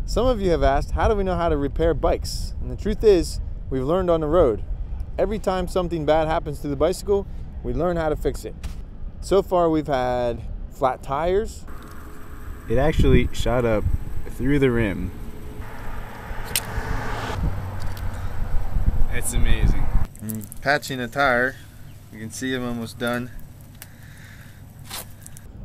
Some of you have asked, how do we know how to repair bikes? And the truth is, we've learned on the road. Every time something bad happens to the bicycle, we learn how to fix it. So far we've had flat tires. It actually shot up through the rim. It's amazing. I'm patching a tire. You can see I'm almost done.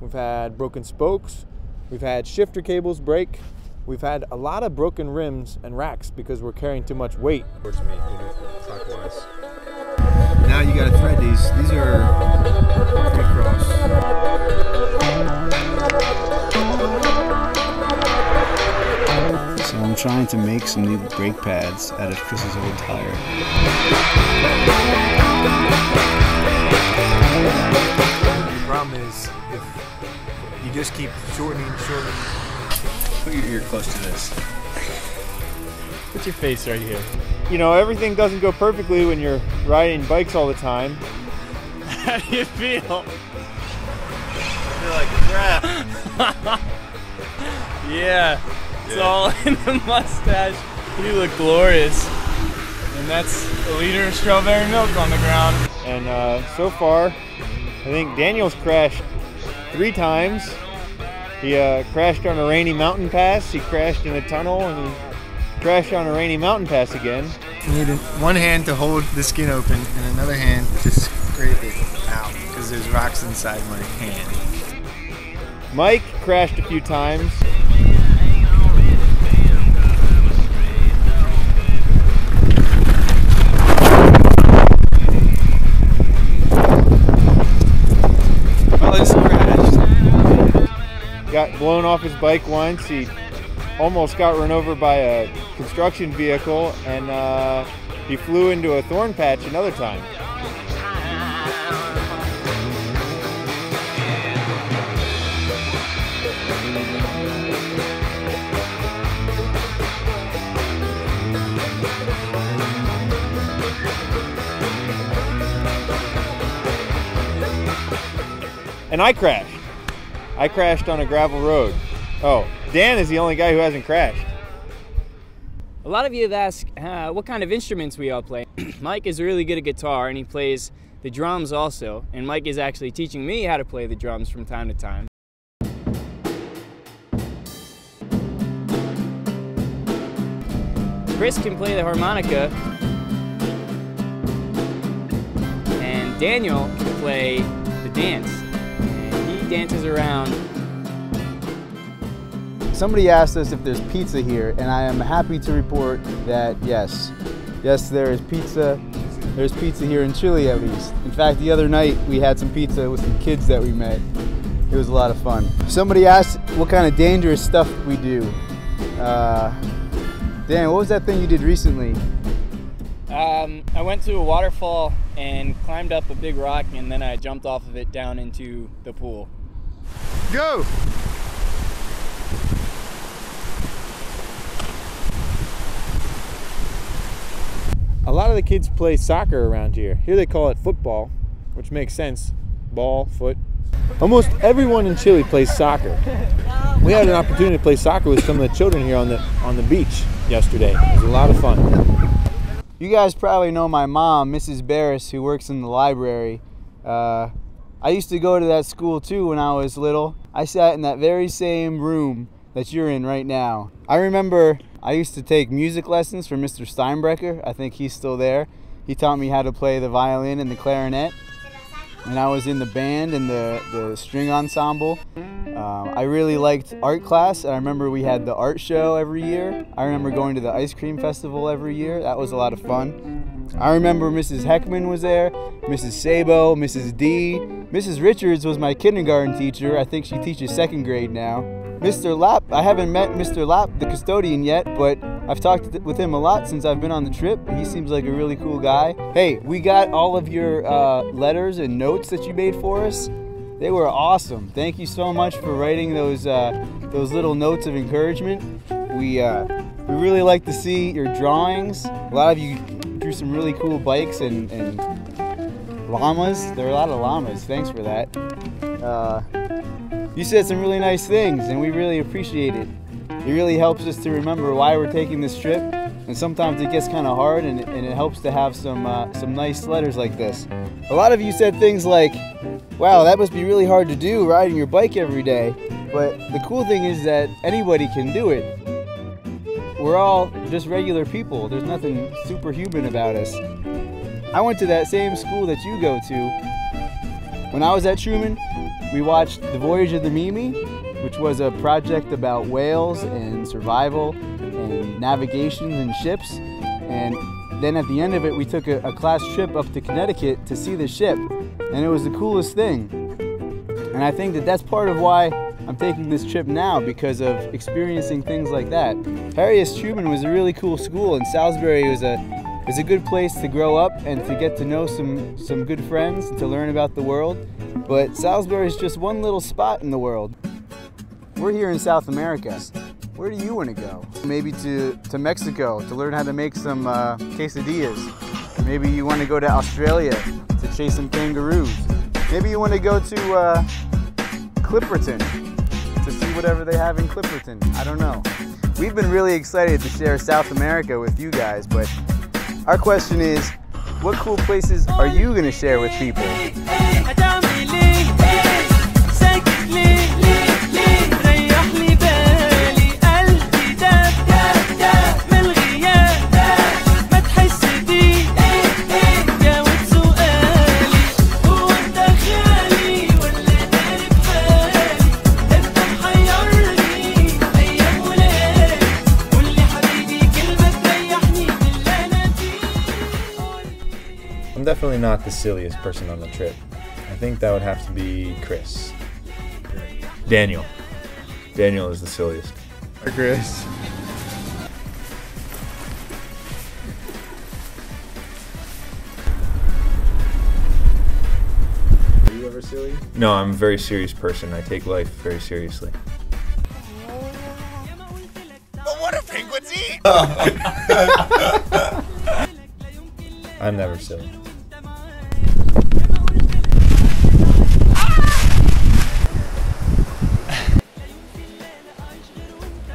We've had broken spokes. We've had shifter cables break. We've had a lot of broken rims and racks because we're carrying too much weight. Towards me, clockwise. Now you gotta thread these. These are 3 cross. So I'm trying to make some new brake pads out of Chris's old tire. The problem is if you just keep shortening. Put your ear close to this. Put your face right here. You know, everything doesn't go perfectly when you're riding bikes all the time. How do you feel? I feel like crap. Yeah, it's all in the mustache. You look glorious. And that's a liter of strawberry milk on the ground. And so far, I think Daniel's crashed 3 times. He crashed on a rainy mountain pass, he crashed in a tunnel, and he crashed on a rainy mountain pass again. You need one hand to hold the skin open and another hand to scrape it out because there's rocks inside my hand. Mike crashed a few times. Got blown off his bike once. He almost got run over by a construction vehicle, and he flew into a thorn patch another time. And I crashed. I crashed on a gravel road. Oh, Dan is the only guy who hasn't crashed. A lot of you have asked what kind of instruments we all play. Mike is really good at guitar and he plays the drums also. And Mike is actually teaching me how to play the drums from time to time. Chris can play the harmonica. And Daniel can play the dance. Dances around. Somebody asked us if there's pizza here, and I am happy to report that yes, there is pizza. There's pizza here in Chile, at least. In fact, the other night we had some pizza with some kids that we met. It was a lot of fun. Somebody asked what kind of dangerous stuff we do. Dan, what was that thing you did recently? I went to a waterfall and climbed up a big rock, and then I jumped off of it down into the pool. Go! A lot of the kids play soccer around here. Here they call it football, which makes sense. Ball, foot. Almost everyone in Chile plays soccer. We had an opportunity to play soccer with some of the children here on the beach yesterday. It was a lot of fun. You guys probably know my mom, Mrs. Barris, who works in the library. I used to go to that school too when I was little. I sat in that very same room that you're in right now. I remember I used to take music lessons from Mr. Steinbrecher. I think he's still there. He taught me how to play the violin and the clarinet. And I was in the band and the string ensemble. I really liked art class. I remember we had the art show every year. I remember going to the ice cream festival every year. That was a lot of fun. I remember Mrs. Heckman was there, Mrs. Sabo, Mrs. D. Mrs. Richards was my kindergarten teacher. I think she teaches 2nd grade now. Mr. Lapp, I haven't met Mr. Lapp, the custodian yet, but I've talked with him a lot since I've been on the trip. He seems like a really cool guy. Hey, we got all of your letters and notes that you made for us. They were awesome. Thank you so much for writing those little notes of encouragement. We really like to see your drawings. A lot of you drew some really cool bikes and llamas. There are a lot of llamas. Thanks for that. You said some really nice things, and we really appreciate it. It really helps us to remember why we're taking this trip, and sometimes it gets kind of hard, and it helps to have some nice letters like this. A lot of you said things like, wow, that must be really hard to do, riding your bike every day. But the cool thing is that anybody can do it. We're all just regular people. There's nothing superhuman about us. I went to that same school that you go to. When I was at Truman, we watched The Voyage of the Mimi, which was a project about whales and survival and navigation and ships. And then at the end of it, we took a class trip up to Connecticut to see the ship. And it was the coolest thing. And I think that that's part of why I'm taking this trip now, because of experiencing things like that. Harry S. Truman was a really cool school, and Salisbury was a good place to grow up and to get to know some good friends and to learn about the world. But Salisbury is just one little spot in the world. We're here in South America. Where do you want to go? Maybe to Mexico to learn how to make some quesadillas. Maybe you want to go to Australia to chase some kangaroos. Maybe you want to go to Clipperton to see whatever they have in Clipperton. I don't know. We've been really excited to share South America with you guys, but our question is, what cool places are you going to share with people? I'm definitely not the silliest person on the trip. I think that would have to be Chris. Daniel. Daniel is the silliest. Chris. Are you ever silly? No, I'm a very serious person. I take life very seriously. But what do penguins eat? I'm never silly.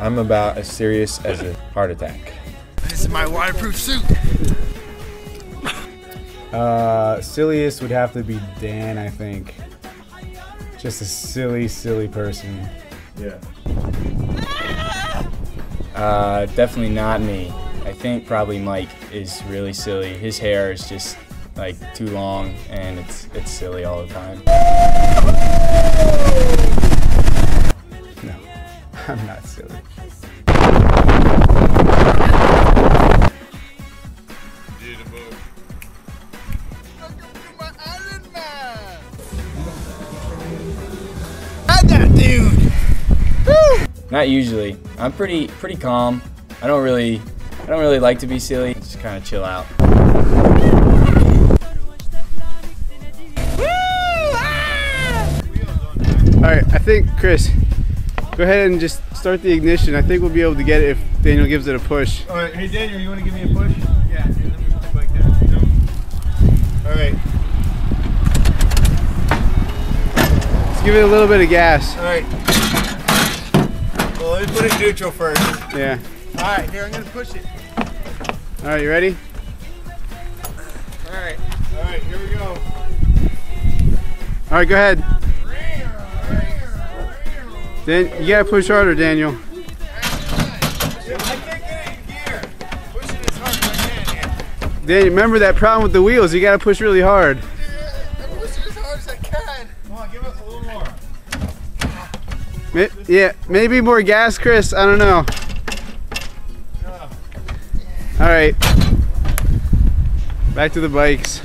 I'm about as serious as a heart attack. This is my waterproof suit. Silliest would have to be Dan, I think. Just a silly person. Yeah. Definitely not me. I think probably Mike is really silly. His hair is just like too long and it's silly all the time. No, I'm not silly. Not usually. I'm pretty calm. I don't really like to be silly. Just kind of chill out. Alright, I think, Chris, go ahead and just start the ignition. I think we'll be able to get it if Daniel gives it a push. Alright, hey Daniel, you want to give me a push? Yeah, let me put it like that. No. Alright. Let's give it a little bit of gas. Alright. Well, let me put it neutral first. Yeah. Alright, here, I'm going to push it. Alright, you ready? Alright. Alright, here we go. Alright, go ahead. Dan, you gotta push harder, Daniel. I can't get it in gear. Pushing as hard as I can here. Dan, remember that problem with the wheels. You gotta push really hard. I'm pushing as hard as I can. Come on, give it a little more. Yeah, maybe more gas, Chris. I don't know. All right, back to the bikes.